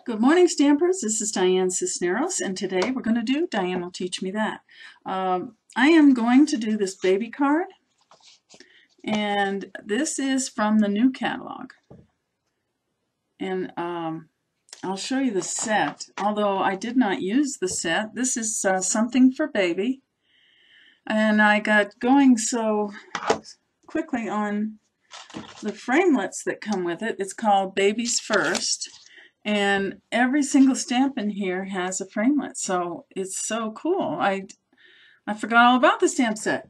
Good morning, Stampers. This is Dianne Cisneros, and today we're going to do Dianne Will Teach Me That. I am going to do this baby card, and this is from the new catalog. And I'll show you the set, although I did not use the set. This is something for baby, and I got going so quickly on the framelits that come with it. It's called Babies First. And every single stamp in here has a framelit, so it's so cool. I forgot all about the stamp set.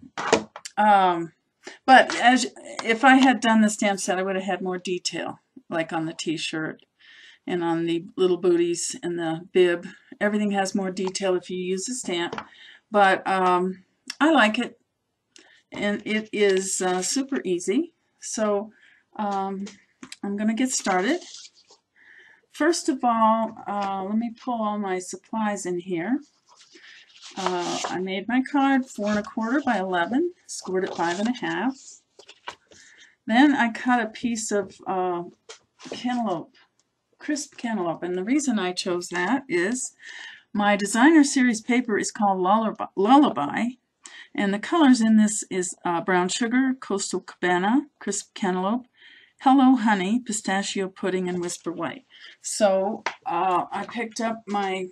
But if I had done the stamp set, I would have had more detail, like on the t-shirt and on the little booties and the bib. Everything has more detail if you use a stamp. But I like it, and it is super easy. So I'm going to get started. First of all, let me pull all my supplies in here. I made my card 4 1/4 by 11, scored it 5 1/2. Then I cut a piece of cantaloupe, crisp cantaloupe, and the reason I chose that is my designer series paper is called Lullaby, and the colors in this is brown sugar, coastal cabana, crisp cantaloupe, Hello Honey, pistachio pudding, and whisper white. So I picked up my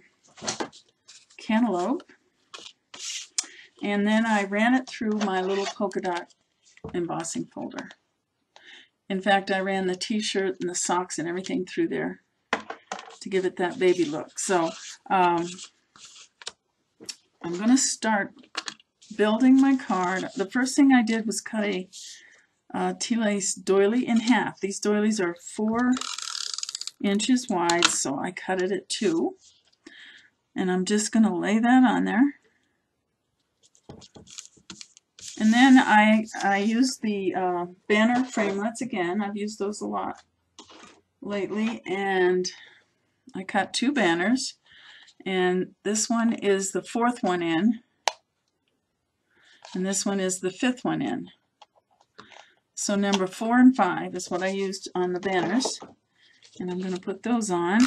cantaloupe, and then I ran it through my little polka dot embossing folder. In fact, I ran the t-shirt and the socks and everything through there to give it that baby look. So I'm going to start building my card. The first thing I did was cut a tea lace doily in half. These doilies are 4 inches wide, so I cut it at 2. And I'm just going to lay that on there. And then I used the banner framelits again. I've used those a lot lately, and I cut 2 banners. And this one is the 4th one in, and this one is the 5th one in. So number 4 and 5 is what I used on the banners, and I'm going to put those on.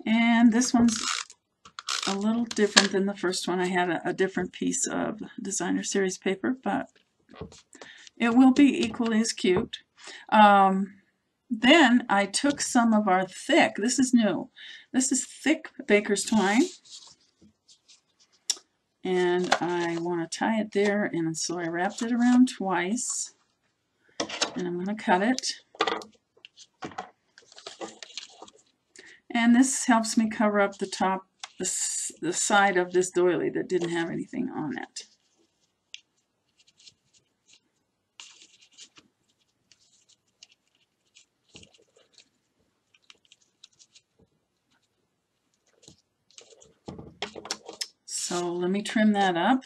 And this one's a little different than the first one. I had a different piece of designer series paper, but it will be equally as cute. Then I took some of our thick, this is new, this is thick baker's twine. And I want to tie it there, and so I wrapped it around twice, and I'm going to cut it. And this helps me cover up the top, the side of this doily that didn't have anything on it. So let me trim that up.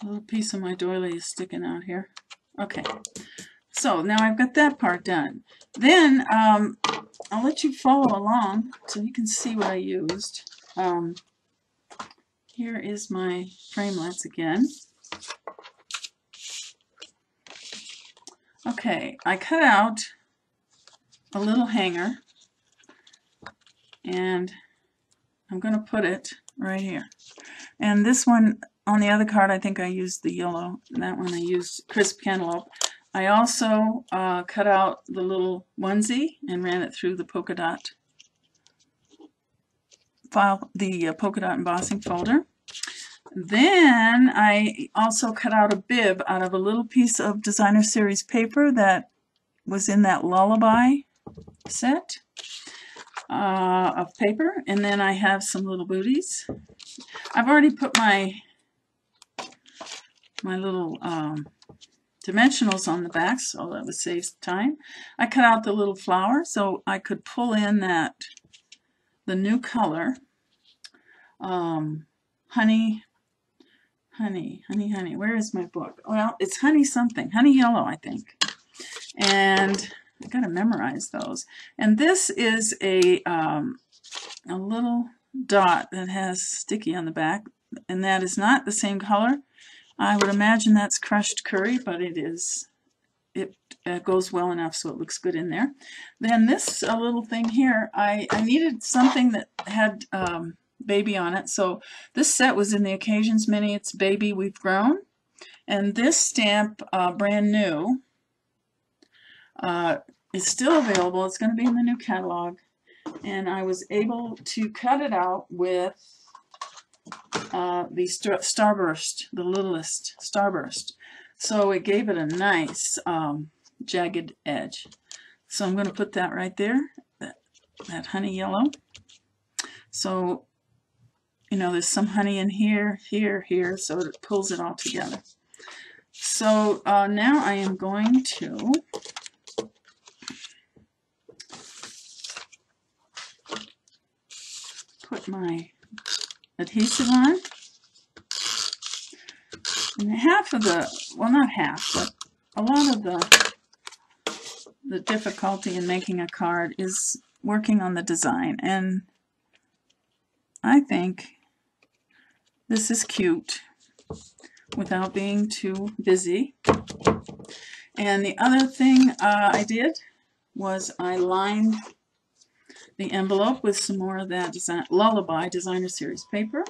A little piece of my doily is sticking out here. Okay, so now I've got that part done. Then I'll let you follow along so you can see what I used. Here is my framelits again. Okay, I cut out a little hanger, and I'm going to put it right here. And this one, on the other card, I think I used the yellow. That one I used crisp cantaloupe. I also cut out the little onesie and ran it through the polka dot file, the polka dot embossing folder. Then I also cut out a bib out of a little piece of designer series paper that was in that Lullaby set of paper. And then I have some little booties. I've already put my little dimensionals on the back, so that would save time. I cut out the little flower so I could pull in the new color, honey. Where is my book? Well, it's honey something, honey yellow, I think. And I gotta memorize those. And this is a little dot that has sticky on the back, and that is not the same color. I would imagine that's crushed curry, but it is. It goes well enough so it looks good in there. Then this little thing here, I needed something that had baby on it, so this set was in the Occasions Mini. It's Baby We've Grown. And this stamp, brand new, is still available. It's going to be in the new catalog. And I was able to cut it out with the Starburst, the littlest Starburst. So it gave it a nice jagged edge. So I'm going to put that right there, that honey yellow. So, you know, there's some honey in here, here, so it pulls it all together. So now I am going to put my adhesive on. And half of the, well, not half, but a lot of the difficulty in making a card is working on the design. And I think this is cute without being too busy. And the other thing I did was I lined the envelope with some more of that Lullaby Designer Series paper.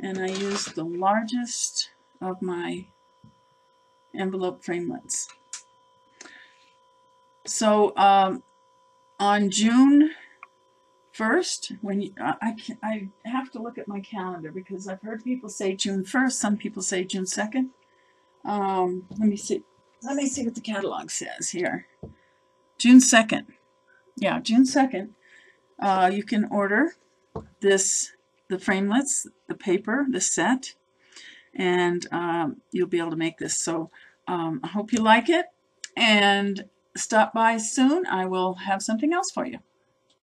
And I used the largest of my envelope framelits. So on June 1st, when you, I have to look at my calendar because I've heard people say June 1st, some people say June 2nd. Let me see what the catalog says here. June 2nd. Yeah, June 2nd. You can order this, the framelits, the paper, the set, and you'll be able to make this. So I hope you like it, and stop by soon. I will have something else for you.